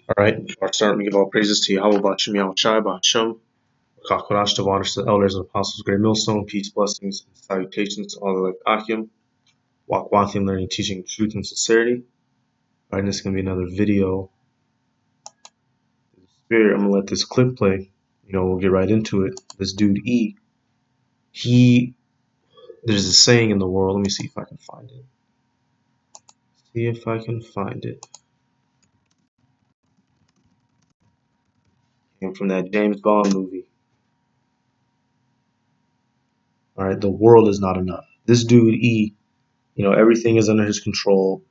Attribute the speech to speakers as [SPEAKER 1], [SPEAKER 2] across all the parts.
[SPEAKER 1] All right, our start, we give all praises to Yahweh Ba'Shem Yahweh Shai Ba'Shem, Kakodash, to honors to the elders and apostles, great millstone, peace, blessings, and salutations to all the like Achim, walk Wathim, learning, teaching truth and sincerity. All right, this is going to be another video. Spirit, I'm going to let this clip play. We'll get right into it. This dude, there's a saying in the world. Let me see if I can find it. Came from that James Bond movie. All right, the world is not enough. This dude, everything is under his control.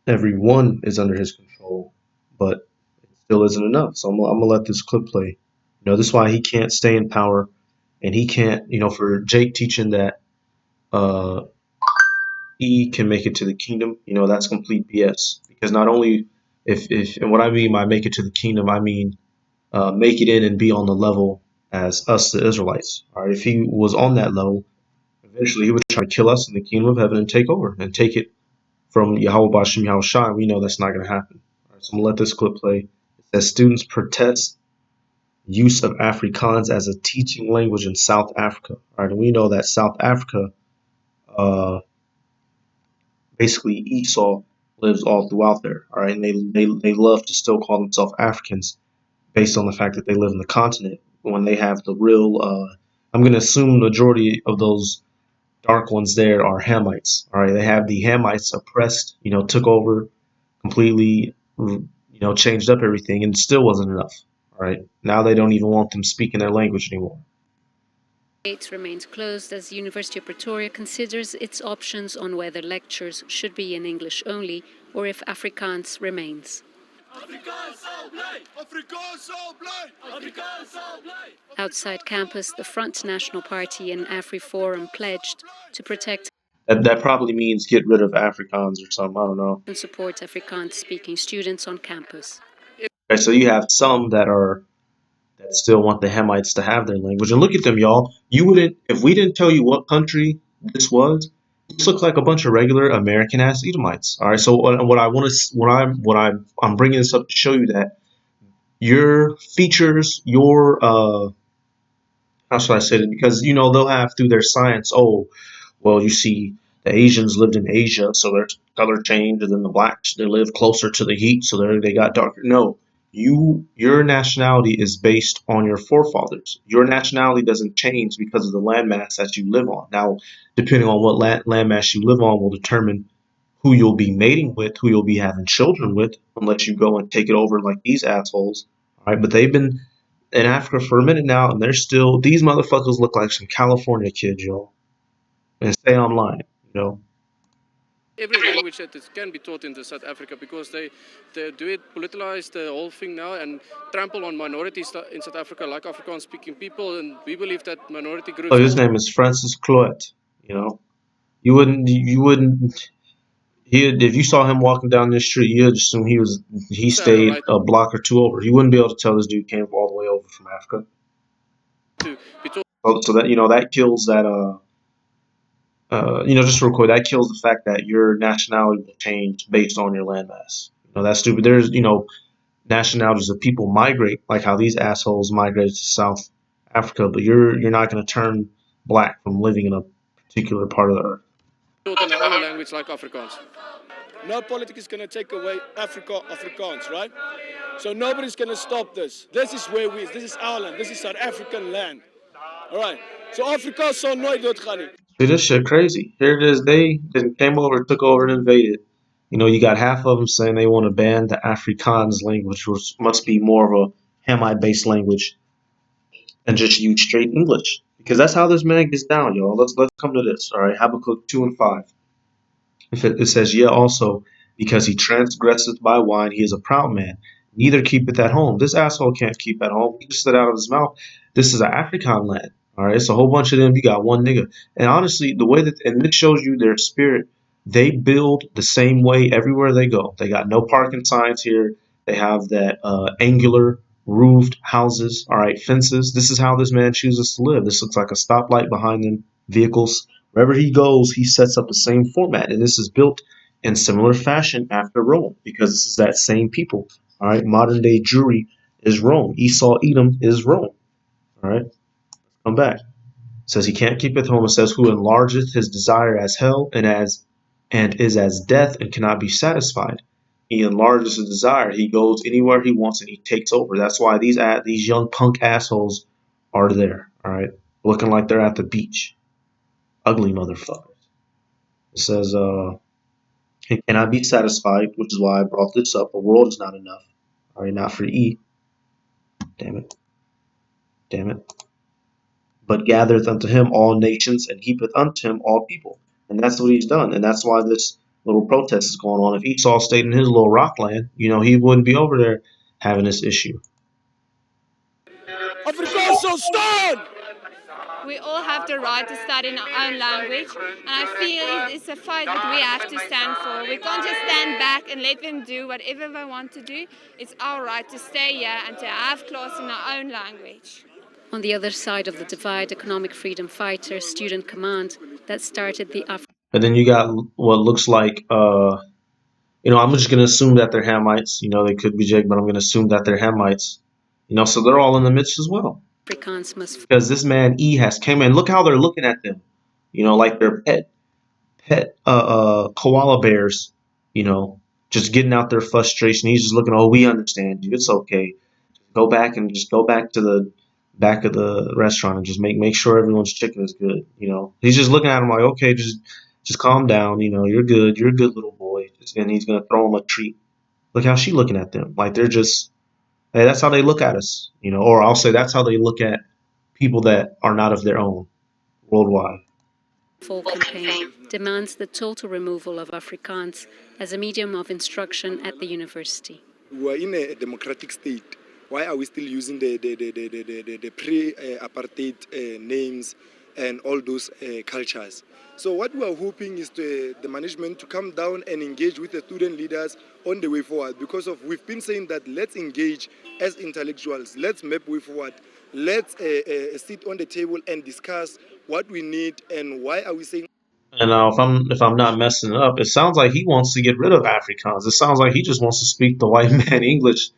[SPEAKER 1] Everyone is under his control, but it still isn't enough. So I'm gonna let this clip play. This is why he can't stay in power, and he can't. For Jake teaching that uh, E can make it to the kingdom, that's complete BS. Because not only if and what I mean by make it to the kingdom, I mean make it in and be on the level as us, the Israelites. All right, if he was on that level, eventually he would try to kill us in the kingdom of heaven and take over and take it from Yahweh Ba'Shem Yahweh Shai. We know that's not going to happen. All right, so I'm going to let this clip play. It says students protest use of Afrikaans as a teaching language in South Africa. All right, and we know that South Africa, uh, basically Esau lives all throughout there. All right, and they love to still call themselves Africans based on the fact that they live in the continent when they have the real. I'm going to assume the majority of those dark ones there are Hamites. All right, they have the Hamites oppressed. Took over completely, changed up everything, and it still wasn't enough. All right, now they don't even want them speaking their language anymore.
[SPEAKER 2] Gate remains closed as the University of Pretoria considers its options on whether lectures should be in English only or if Afrikaans remains. Outside campus, the Front National Party and AfriForum pledged to protect
[SPEAKER 1] That probably means get rid of Afrikaans or something. I don't know.
[SPEAKER 2] and support Afrikaans-speaking students on campus.
[SPEAKER 1] Okay, so you have some that still want the Hamites to have their language, and look at them, y'all. You wouldn't if we didn't tell you what country this was. This looks like a bunch of regular American ass Edomites. All right, so what I want to I'm bringing this up to show you that your features, your how should I say it? Because they'll have through their science. Oh, well, you see, the Asians lived in Asia, so their color changed, and then the blacks they live closer to the heat, so they got darker. No, your nationality is based on your forefathers. Your nationality doesn't change because of the landmass that you live on. Now, depending on what landmass you live on, will determine who you'll be mating with, who you'll be having children with, unless you go and take it over like these assholes. All right, but they've been in Africa for a minute now, and these motherfuckers look like some California kids, y'all. And stay online.
[SPEAKER 3] Every language that can be taught in South Africa because they do it, politicize the whole thing now and trample on minorities in South Africa like Afrikaans speaking people, and we believe that minority groups.
[SPEAKER 1] Oh, his name is Francis Cloet. You wouldn't. If you saw him walking down this street, you'd assume he stayed a block or two over. You wouldn't be able to tell this dude came all the way over from Africa. So that kills that just real quick, that kills the fact that your nationality will change based on your landmass. That's stupid. There's nationalities of people migrate, like how these assholes migrated to South Africa, but you're not going to turn black from living in a particular part of the earth.
[SPEAKER 3] Taught in our own language like Afrikaans.
[SPEAKER 4] No politics is going to take away Afrikaans, right? So nobody's going to stop this. This is our land. This is South African land. All right. So Afrikaans sal nooit doodgaan nie.
[SPEAKER 1] See, this shit crazy. Here it is. They came over, took over, and invaded. You got half of them saying they want to ban the Afrikaans language, which must be more of a Hamite-based language, and just use straight English. Because that's how this man gets down, y'all. Let's come to this. All right, Habakkuk 2:5. It says, "Yeah, also because he transgresseth by wine, he is a proud man. Neither keepeth at home." This asshole can't keep at home. He just said out of his mouth, "This is an African land." All right, it's a whole bunch of them. You got one nigga, and honestly, the way and this shows you their spirit. They build the same way everywhere they go. They got no parking signs here. They have that angular roofed houses. All right, fences. This is how this man chooses to live. This looks like a stoplight behind them. Vehicles. Wherever he goes, he sets up the same format, and this is built in similar fashion after Rome because this is that same people. All right, modern day Jewry is Rome. Esau Edom is Rome. All right, come back. It says he can't keep it home. It says who enlargeth his desire as hell and is as death and cannot be satisfied. He enlarges his desire. He goes anywhere he wants and he takes over. That's why these young punk assholes are there. All right, looking like they're at the beach. Ugly motherfuckers. It says it cannot be satisfied, which is why I brought this up. A world is not enough. All right, not for E. Damn it. Damn it. But gathereth unto him all nations and heapeth unto him all people. And that's what he's done. And that's why this little protest is going on. If Esau stayed in his little rock land, he wouldn't be over there having this issue.
[SPEAKER 4] Afrikaans sal staan!
[SPEAKER 5] We all have the right to study in our own language, and I feel it's a fight that we have to stand for. We can't just stand back and let them do whatever they want to do. It's our right to stay here and to have class in our own language.
[SPEAKER 2] On the other side of the divide, economic freedom fighter Student Command that started the
[SPEAKER 1] And then you got what looks like, I'm just going to assume that they're Hamites. They could be Jake, but I'm going to assume that they're Hamites. So they're all in the midst as well.
[SPEAKER 2] Afrikaans must
[SPEAKER 1] Because this man E has came in. Look how they're looking at them. Like they're pet koala bears, just getting out their frustration. He's just looking, oh, we understand you. It's okay. Go back and just go back to the back of the restaurant and just make sure everyone's chicken is good. He's just looking at him like, okay, just calm down. You're good. You're a good little boy. And he's gonna throw him a treat. Look how she's looking at them. Like they're just, hey, that's how they look at us. Or I'll say that's how they look at people that are not of their own worldwide.
[SPEAKER 2] Full campaign demands the total removal of Afrikaans as a medium of instruction at the university.
[SPEAKER 6] We are in a democratic state. Why are we still using the pre-apartheid names and all those cultures? So what we are hoping is the management to come down and engage with the student leaders on the way forward, because we've been saying that let's engage as intellectuals, let's map way forward, let's sit on the table and discuss what we need and why are we saying.
[SPEAKER 1] And if I'm not messing up, it sounds like he wants to get rid of Afrikaans. It sounds like he just wants to speak the white man English.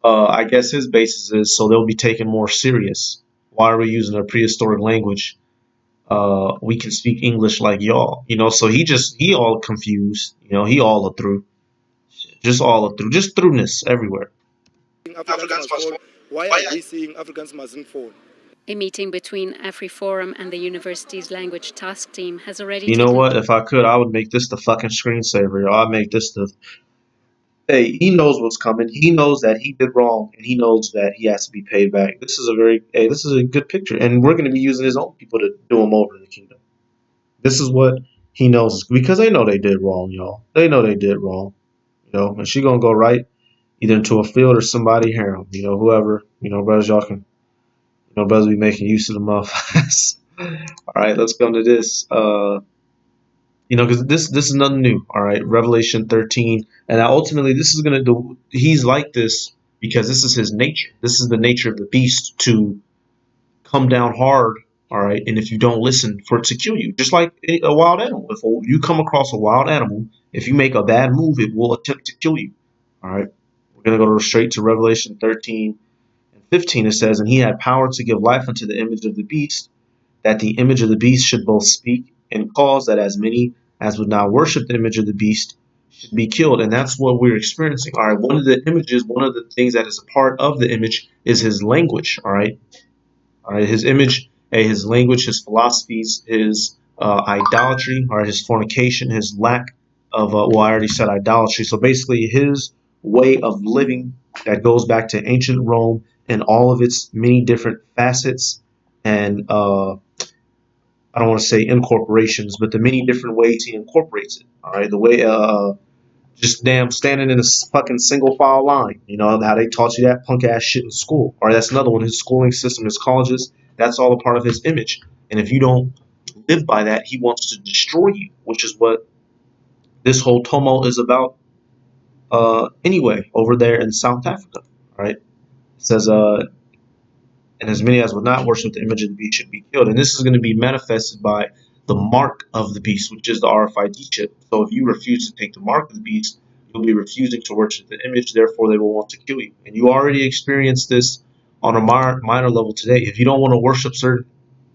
[SPEAKER 1] I guess his basis is so they'll be taken more serious. Why are we using a prehistoric language? We can speak English like y'all. So he all confused. He all through. Just all through. Just throughness everywhere.
[SPEAKER 6] Africans must fall. Why are they saying Africans mustn't fall?
[SPEAKER 2] A meeting between AfriForum and the university's language task team has already
[SPEAKER 1] You know what? If I could, I would make this the fucking screensaver. I'd make this the. Hey, he knows what's coming. He knows that he did wrong, and he knows that he has to be paid back. This is a good picture, and we're going to be using his own people to do him over in the kingdom. This is what he knows, because they know they did wrong, y'all. They know they did wrong, and she gonna go right either into a field or somebody harem, whoever, brothers, y'all can, brothers be making use of the motherfuckers. All right, let's come to this. Because this is nothing new. All right, Revelation 13, and ultimately this is gonna do. He's like this because this is his nature. This is the nature of the beast to come down hard. All right, and if you don't listen, for it to kill you, just like a wild animal. If you come across a wild animal, if you make a bad move, it will attempt to kill you. All right, we're gonna go straight to Revelation 13 and 15. It says, "And he had power to give life unto the image of the beast, that the image of the beast should both speak and cause that as many as would not worship the image of the beast should be killed." And that's what we're experiencing. All right, one of the images, one of the things that is a part of the image is his language. All right, his image, his language, his philosophies, his idolatry, or his fornication, his lack of, I already said idolatry. So basically, his way of living that goes back to ancient Rome and all of its many different facets and I don't want to say incorporations, but the many different ways he incorporates it. All right, the way just damn standing in a fucking single file line. How they taught you that punk ass shit in school. All right, that's another one. His schooling system, his colleges, that's all a part of his image. And if you don't live by that, he wants to destroy you, which is what this whole tumult is about. Anyway, over there in South Africa. All right, it says and as many as would not worship the image of the beast should be killed. And this is going to be manifested by the mark of the beast, which is the RFID chip. So if you refuse to take the mark of the beast, You'll be refusing to worship the image, therefore they will want to kill you. And you already experienced this on a minor level today. If you don't want to worship certain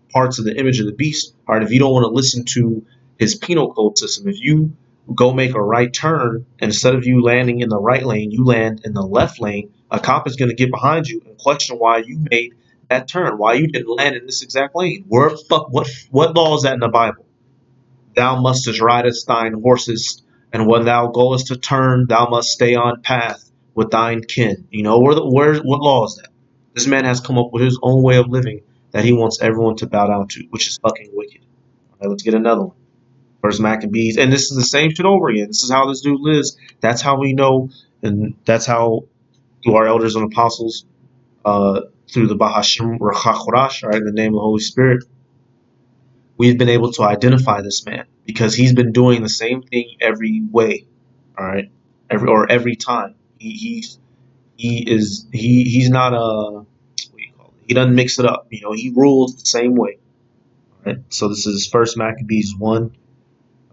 [SPEAKER 1] parts of the image of the beast, all right, if you don't want to listen to his penal code system, if you go make a right turn, and instead of you landing in the right lane, you land in the left lane, a cop is going to get behind you and question why you made that turn, why you didn't land in this exact lane. What law is that in the Bible? Thou mustest ridest thine horses, and when thou goest to turn, thou must stay on path with thine kin. You know, what law is that? This man has come up with his own way of living that he wants everyone to bow down to, which is fucking wicked. All right, let's get another one. First Maccabees, and this is the same shit over again. This is how this dude lives. That's how we know, and that's how through our elders and apostles, through the Bahashim Rachachorash, right, in the name of the Holy Spirit, we've been able to identify this man because he's been doing the same thing every way, all right, every time. He's not what do you call it? He doesn't mix it up. You know, he rules the same way. All right. So this is First Maccabees 1, and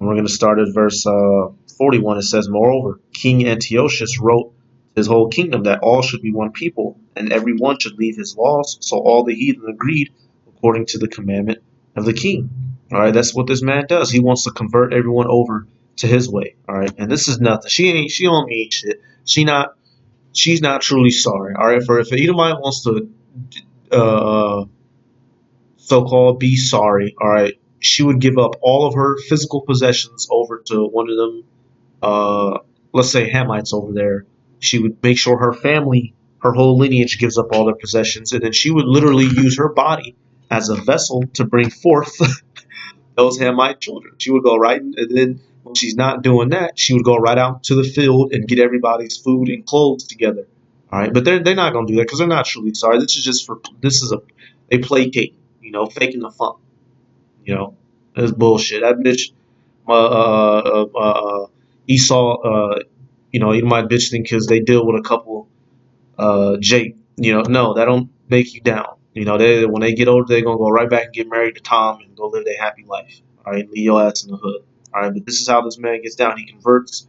[SPEAKER 1] we're going to start at verse 41. It says, "Moreover, King Antiochus wrote to his whole kingdom that all should be one people, and every one should leave his laws. So all the heathen agreed according to the commandment of the king." All right, that's what this man does. He wants to convert everyone over to his way. All right, and this is nothing. She don't mean shit. She's not truly sorry. All right, for if Edomite wants to so-called be sorry, all right, she would give up all of her physical possessions over to one of them, let's say Hamites over there. She would make sure her family, her whole lineage gives up all their possessions, and then she would literally use her body as a vessel to bring forth those Hamite children. She would go right, and then when she's not doing that, she would go right out to the field and get everybody's food and clothes together. All right, but they're not gonna do that because they're not truly sorry. They placate, you know, faking the fun. You know, that's bullshit. That bitch, Esau, you know, you might bitch think because they deal with a couple, Jake. You know, no, that don't make you down. You know, when they get older, they're gonna go right back and get married to Tom and go live their happy life. All right, leave your ass in the hood. All right, but this is how this man gets down. He converts,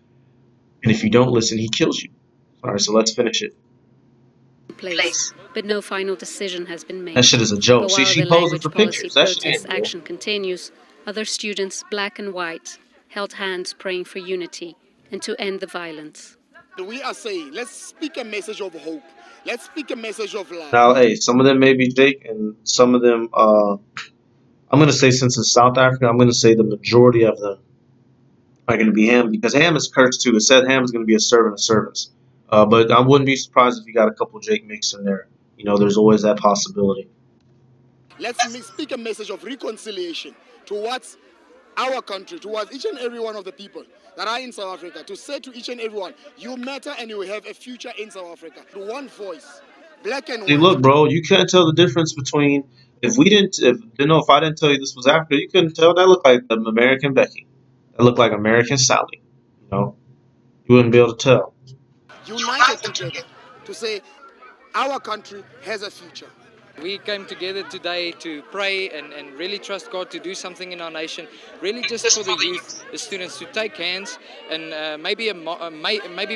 [SPEAKER 1] and if you don't listen, he kills you. All right, so let's finish it.
[SPEAKER 2] Place, but no final decision has been made.
[SPEAKER 1] That shit is a joke.
[SPEAKER 2] But
[SPEAKER 1] See,
[SPEAKER 2] while
[SPEAKER 1] she
[SPEAKER 2] the
[SPEAKER 1] posing
[SPEAKER 2] language
[SPEAKER 1] for
[SPEAKER 2] policy
[SPEAKER 1] pictures. That shit
[SPEAKER 2] protest
[SPEAKER 1] ain't real.
[SPEAKER 2] action continues, other students, black and white, held hands praying for unity and to end the violence.
[SPEAKER 7] We are saying, let's speak a message of hope. Let's speak a message of love.
[SPEAKER 1] Now, hey, some of them may be Jake, and some of them, I'm gonna say since it's South Africa, I'm gonna say the majority of them are gonna be Ham because Ham is cursed too. It said Ham is gonna be a servant of servants. But I wouldn't be surprised if you got a couple Jake mixed in there. You know, there's always that possibility.
[SPEAKER 7] Let's speak a message of reconciliation towards our country, towards each and every one of the people that are in South Africa, to say to each and everyone, you matter and you will have a future in South Africa. One voice, black and
[SPEAKER 1] See,
[SPEAKER 7] white.
[SPEAKER 1] look, bro, you can't tell the difference between if I didn't tell you this was Africa, you couldn't tell. That looked like American Becky. That looked like American Sally. You know, you wouldn't be able to tell.
[SPEAKER 7] United together to say our country has a future.
[SPEAKER 8] We came together today to pray and really trust God to do something in our nation, really just for the youth, the students to take hands and maybe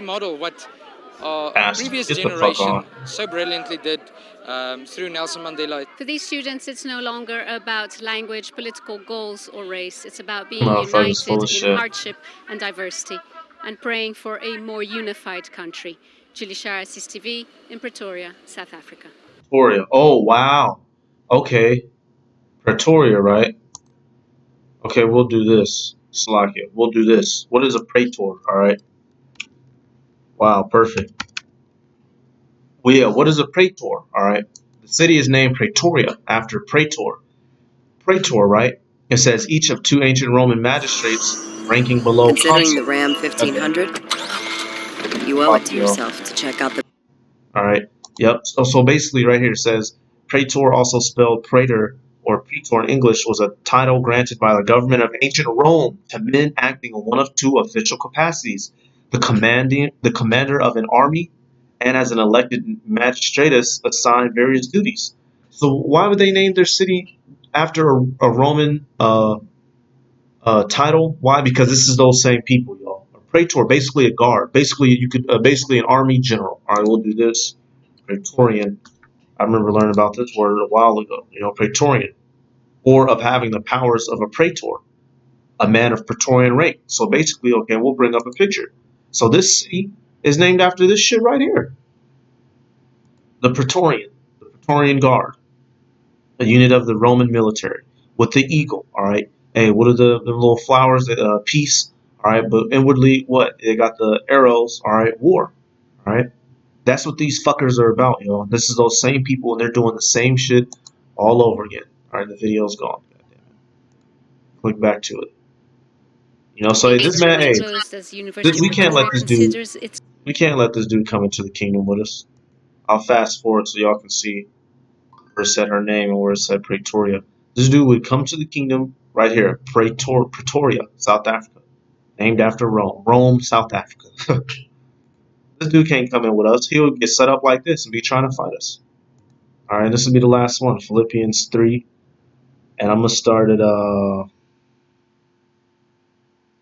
[SPEAKER 8] model what our previous generation so brilliantly did through Nelson Mandela.
[SPEAKER 2] For these students, it's no longer about language, political goals, or race. It's about being united in hardship and diversity and praying for a more unified country. Julie Shara, CCTV in Pretoria, South Africa.
[SPEAKER 1] Pretoria. Oh, wow. Okay. Pretoria, right? Okay, we'll do this. Slovakia. We'll do this. What is a praetor? All right. Wow, perfect. Well, yeah, what is a praetor? All right. The city is named Pretoria after praetor. Praetor, right? It says each of two ancient Roman magistrates ranking below
[SPEAKER 9] Considering
[SPEAKER 1] consul.
[SPEAKER 9] the Ram 1500, you owe it to yourself to check out the...
[SPEAKER 1] All right. Yep. So basically right here it says praetor, also spelled praetor or praetor in English, was a title granted by the government of ancient Rome to men acting in one of two official capacities, the commander of an army and as an elected magistratus assigned various duties. So why would they name their city after a Roman title? Why? Because this is those same people, y'all. A Praetor, basically a guard. Basically, you could basically an army general. All right, we'll do this. Praetorian. I remember learning about this word a while ago. You know, Praetorian, or of having the powers of a praetor, a man of Praetorian rank. So basically, okay, we'll bring up a picture. So this city is named after this shit right here. The Praetorian Guard, a unit of the Roman military with the eagle. All right. Hey, what are the little flowers? Peace. All right. But inwardly, what? They got the arrows. All right. War. All right. That's what these fuckers are about, you know. This is those same people, and they're doing the same shit all over again. All right. The video's gone. God damn it. Click back to it. You know. So hey, this man, hey, we can't let this dude. We can't let this dude come into the kingdom with us. I'll fast forward so y'all can see where it said her name and where it said Pretoria. This dude would come to the kingdom right here, Pretoria, South Africa, named after Rome. Rome, South Africa. This dude can't come in with us. He'll get set up like this and be trying to fight us. All right, this will be the last one, Philippians 3, and I'm gonna start it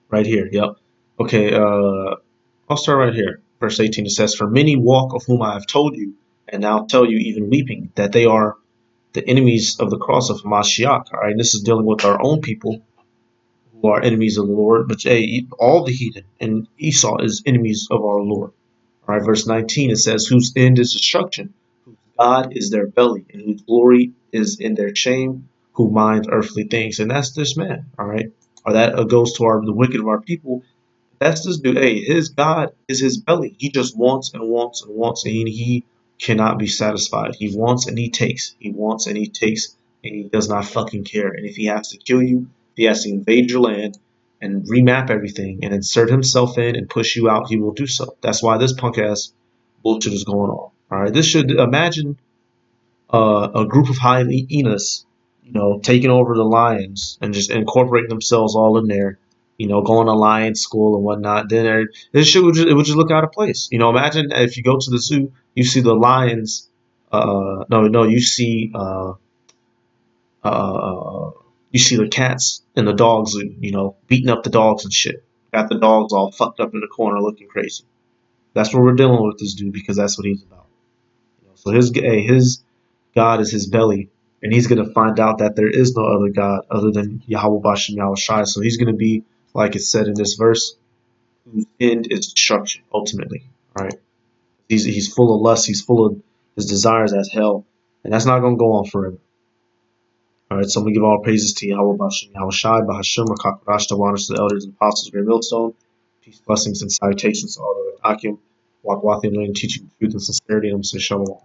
[SPEAKER 1] right here. Yep. Okay. I'll start right here. Verse 18. It says, "For many walk of whom I have told you, and now tell you, even weeping, that they are the enemies of the cross of Mashiach." All right, this is dealing with our own people who are enemies of the Lord. But hey, all the heathen and Esau is enemies of our Lord. All right, verse 19, it says, "Whose end is destruction, whose God is their belly, and whose glory is in their shame, who mind earthly things." And that's this man. All right, or that goes to the wicked of our people. That's this dude. Hey, his God is his belly. He just wants and wants and wants, and he cannot be satisfied. He wants and he takes. He wants and he takes, and he does not fucking care. And if he has to kill you, if he has to invade your land and remap everything and insert himself in and push you out, he will do so. That's why this punk ass bullshit is going on. All right, this should imagine a group of hyenas, you know, taking over the lions and just incorporating themselves all in there, you know, going to lion school and whatnot. Then this shit would just look out of place. You know, imagine if you go to the zoo, you see the lions. No, you see the cats and the dogs, you know, beating up the dogs and shit. Got the dogs all fucked up in the corner looking crazy. That's what we're dealing with this dude because that's what he's about. You know, so his God is his belly, and he's going to find out that there is no other God other than Yahweh Bashem Yahweh Shai. So he's going to be, like it said in this verse, whose end is destruction, ultimately. Right? He's full of lust, he's full of his desires as hell, and that's not going to go on forever. All right, so I'm going to give all praises to Yahweh Bashem Yahweh Shai, Bahashem, Rakakarash, to honors to the elders and apostles, Great Millstone. Peace, blessings, and salutations to all the Akim, Walk, learning, teaching truth and sincerity, and I'm saying shalom.